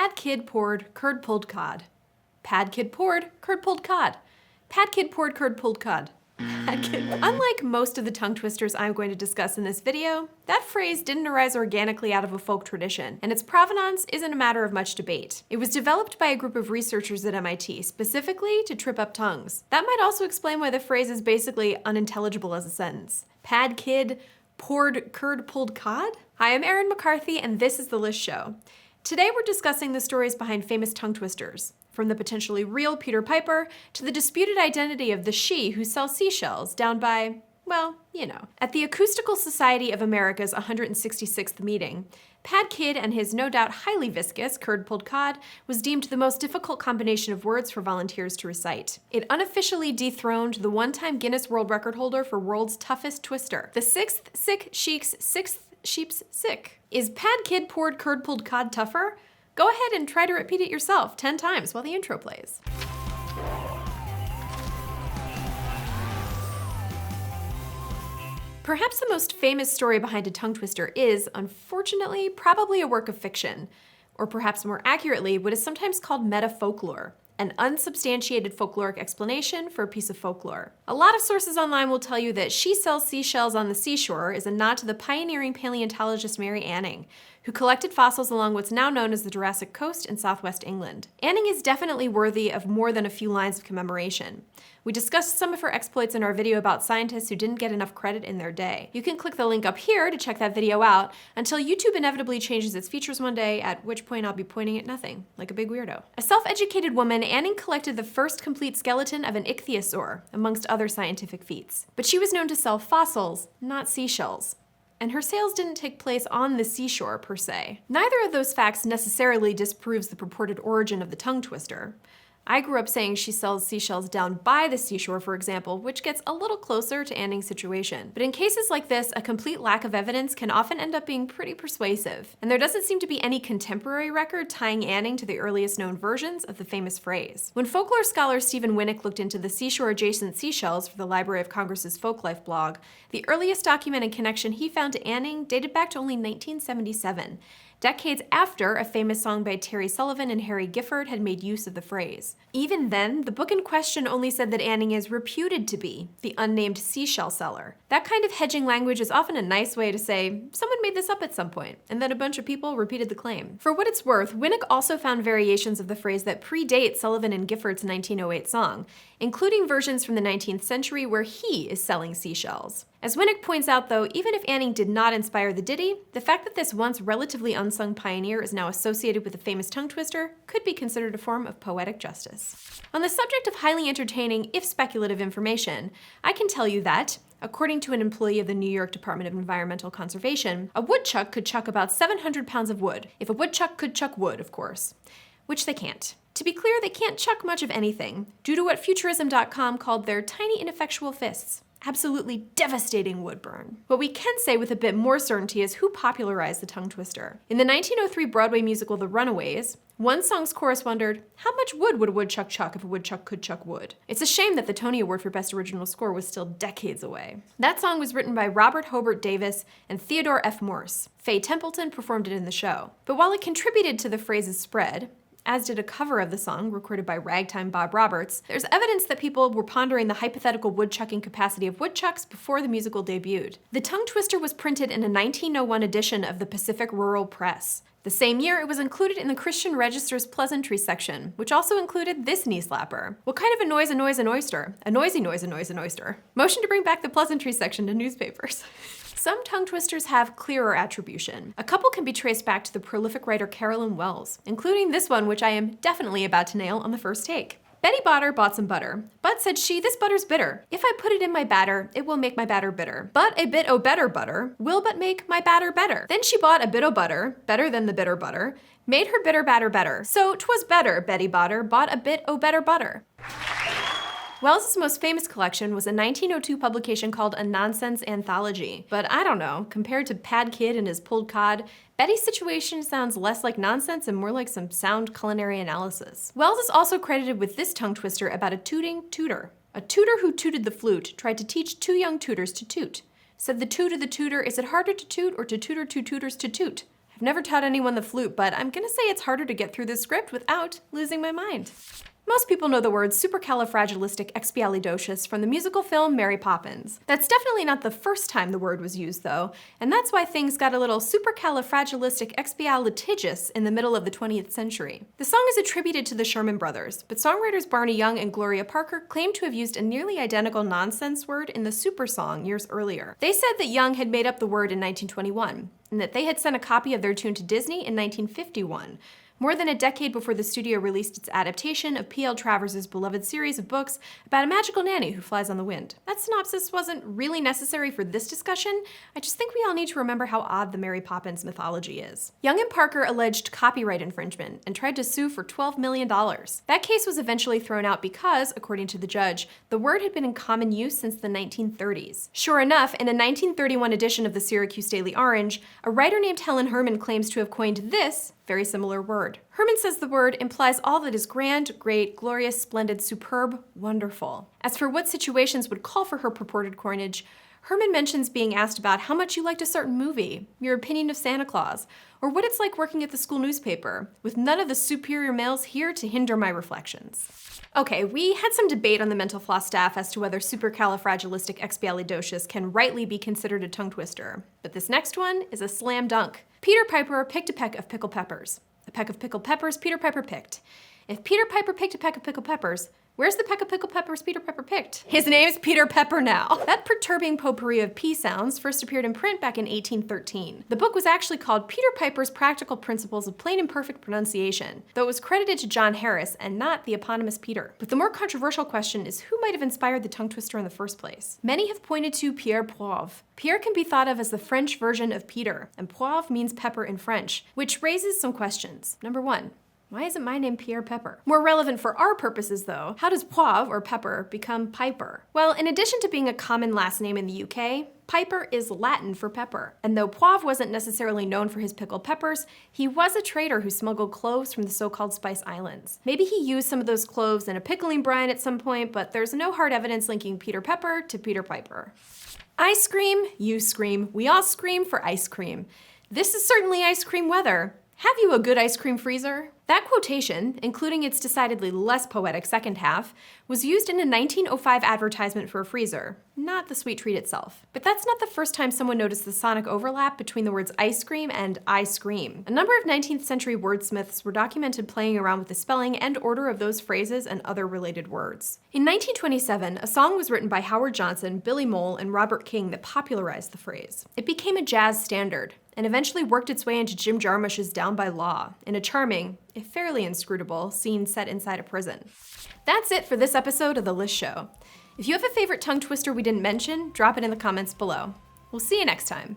Pad kid poured curd pulled cod. Pad kid poured curd pulled cod. Pad kid poured curd pulled cod. Pad kid. Unlike most of the tongue twisters I'm going to discuss in this video, that phrase didn't arise organically out of a folk tradition, and its provenance isn't a matter of much debate. It was developed by a group of researchers at MIT, specifically to trip up tongues. That might also explain why the phrase is basically unintelligible as a sentence. Pad kid poured curd pulled cod? Hi, I'm Erin McCarthy, and this is The List Show. Today we're discussing the stories behind famous tongue twisters, from the potentially real Peter Piper to the disputed identity of the she who sells seashells down by, well, you know. At the Acoustical Society of America's 166th meeting, Pad Kid and his no doubt highly viscous curd pulled cod was deemed the most difficult combination of words for volunteers to recite. It unofficially dethroned the one-time Guinness World Record holder for world's toughest twister, the sixth sick sheik's sixth sheep's sick. Is Pad Kid poured curd pulled cod tougher? Go ahead and try to repeat it yourself 10 times while the intro plays. Perhaps the most famous story behind a tongue twister is, unfortunately, probably a work of fiction, or perhaps more accurately, what is sometimes called meta-folklore, an unsubstantiated folkloric explanation for a piece of folklore. A lot of sources online will tell you that She Sells Seashells on the Seashore is a nod to the pioneering paleontologist Mary Anning, who collected fossils along what's now known as the Jurassic Coast in southwest England. Anning is definitely worthy of more than a few lines of commemoration. We discussed some of her exploits in our video about scientists who didn't get enough credit in their day. You can click the link up here to check that video out until YouTube inevitably changes its features one day, at which point I'll be pointing at nothing, like a big weirdo. A self-educated woman, Anning collected the first complete skeleton of an ichthyosaur, amongst other scientific feats. But she was known to sell fossils, not seashells. And her sales didn't take place on the seashore, per se. Neither of those facts necessarily disproves the purported origin of the tongue twister. I grew up saying she sells seashells down by the seashore, for example, which gets a little closer to Anning's situation. But in cases like this, a complete lack of evidence can often end up being pretty persuasive. And there doesn't seem to be any contemporary record tying Anning to the earliest known versions of the famous phrase. When folklore scholar Stephen Winnick looked into the seashore-adjacent seashells for the Library of Congress's Folklife blog, the earliest documented connection he found to Anning dated back to only 1977. Decades after a famous song by Terry Sullivan and Harry Gifford had made use of the phrase. Even then, the book in question only said that Anning is reputed to be the unnamed seashell seller. That kind of hedging language is often a nice way to say, someone made this up at some point, and then a bunch of people repeated the claim. For what it's worth, Winnick also found variations of the phrase that predate Sullivan and Gifford's 1908 song, including versions from the 19th century where he is selling seashells. As Winnick points out though, even if Anning did not inspire the ditty, the fact that this once relatively unsung pioneer is now associated with a famous tongue twister could be considered a form of poetic justice. On the subject of highly entertaining, if speculative information, I can tell you that, according to an employee of the New York Department of Environmental Conservation, a woodchuck could chuck about 700 pounds of wood, if a woodchuck could chuck wood, of course, which they can't. To be clear, they can't chuck much of anything, due to what Futurism.com called their tiny ineffectual fists. Absolutely devastating wood burn. What we can say with a bit more certainty is who popularized the tongue twister. In the 1903 Broadway musical The Runaways, one song's chorus wondered, how much wood would a woodchuck chuck if a woodchuck could chuck wood? It's a shame that the Tony Award for Best Original Score was still decades away. That song was written by Robert Hobart Davis and Theodore F. Morse. Faye Templeton performed it in the show. But while it contributed to the phrase's spread, as did a cover of the song recorded by ragtime Bob Roberts, there's evidence that people were pondering the hypothetical woodchucking capacity of woodchucks before the musical debuted. The tongue twister was printed in a 1901 edition of the Pacific Rural Press. The same year, it was included in the Christian Register's pleasantry section, which also included this knee slapper. What kind of annoys an oyster? A noisy noise annoys an oyster. Motion to bring back the pleasantry section to newspapers. Some tongue twisters have clearer attribution. A couple can be traced back to the prolific writer Carolyn Wells, including this one, which I am definitely about to nail on the first take. Betty Botter bought some butter, but said she, this butter's bitter. If I put it in my batter, it will make my batter bitter. But a bit o' better butter will but make my batter better. Then she bought a bit o' butter, better than the bitter butter, made her bitter batter better. So 'twas better, Betty Botter bought a bit o' better butter. Wells' most famous collection was a 1902 publication called A Nonsense Anthology. But I don't know, compared to Pad Kid and his pulled cod, Betty's situation sounds less like nonsense and more like some sound culinary analysis. Wells is also credited with this tongue twister about a tooting tutor. A tutor who tooted the flute tried to teach two young tutors to toot. Said the toot of the tutor, is it harder to toot or to tutor two tutors to toot? I've never taught anyone the flute, but I'm gonna say it's harder to get through this script without losing my mind. Most people know the word supercalifragilistic from the musical film Mary Poppins. That's definitely not the first time the word was used, though, and that's why things got a little supercalifragilistic in the middle of the 20th century. The song is attributed to the Sherman Brothers, but songwriters Barney Young and Gloria Parker claimed to have used a nearly identical nonsense word in the Super song years earlier. They said that Young had made up the word in 1921, and that they had sent a copy of their tune to Disney in 1951. More than a decade before the studio released its adaptation of P.L. Travers' beloved series of books about a magical nanny who flies on the wind. That synopsis wasn't really necessary for this discussion. I just think we all need to remember how odd the Mary Poppins mythology is. Young and Parker alleged copyright infringement and tried to sue for $12 million. That case was eventually thrown out because, according to the judge, the word had been in common use since the 1930s. Sure enough, in a 1931 edition of the Syracuse Daily Orange, a writer named Helen Herman claims to have coined this very similar word. Herman says the word implies all that is grand, great, glorious, splendid, superb, wonderful. As for what situations would call for her purported coinage, Herman mentions being asked about how much you liked a certain movie, your opinion of Santa Claus, or what it's like working at the school newspaper, with none of the superior males here to hinder my reflections. Okay, we had some debate on the Mental Floss staff as to whether supercalifragilistic can rightly be considered a tongue twister, but this next one is a slam dunk. Peter Piper picked a peck of pickled peppers. A peck of pickled peppers Peter Piper picked. If Peter Piper picked a peck of pickled peppers, where's the peck of pickled peppers Peter Piper picked? His name's Peter Pepper now. That perturbing potpourri of P sounds first appeared in print back in 1813. The book was actually called Peter Piper's Practical Principles of Plain and Perfect Pronunciation, though it was credited to John Harris and not the eponymous Peter. But the more controversial question is who might have inspired the tongue twister in the first place? Many have pointed to Pierre Poivre. Pierre can be thought of as the French version of Peter, and Poivre means pepper in French, which raises some questions. Number one, why isn't my name Pierre Pepper? More relevant for our purposes though, how does Poivre, or pepper, become Piper? Well, in addition to being a common last name in the UK, Piper is Latin for pepper. And though Poivre wasn't necessarily known for his pickled peppers, he was a trader who smuggled cloves from the so-called Spice Islands. Maybe he used some of those cloves in a pickling brine at some point, but there's no hard evidence linking Peter Pepper to Peter Piper. I scream, you scream, we all scream for ice cream. This is certainly ice cream weather. Have you a good ice cream freezer? That quotation, including its decidedly less poetic second half, was used in a 1905 advertisement for a freezer, not the sweet treat itself. But that's not the first time someone noticed the sonic overlap between the words ice cream and I scream. A number of 19th century wordsmiths were documented playing around with the spelling and order of those phrases and other related words. In 1927, a song was written by Howard Johnson, Billy Mole, and Robert King that popularized the phrase. It became a jazz standard, and eventually worked its way into Jim Jarmusch's Down by Law, in a charming, if fairly inscrutable, scene set inside a prison. That's it for this episode of The List Show. If you have a favorite tongue twister we didn't mention, drop it in the comments below. We'll see you next time.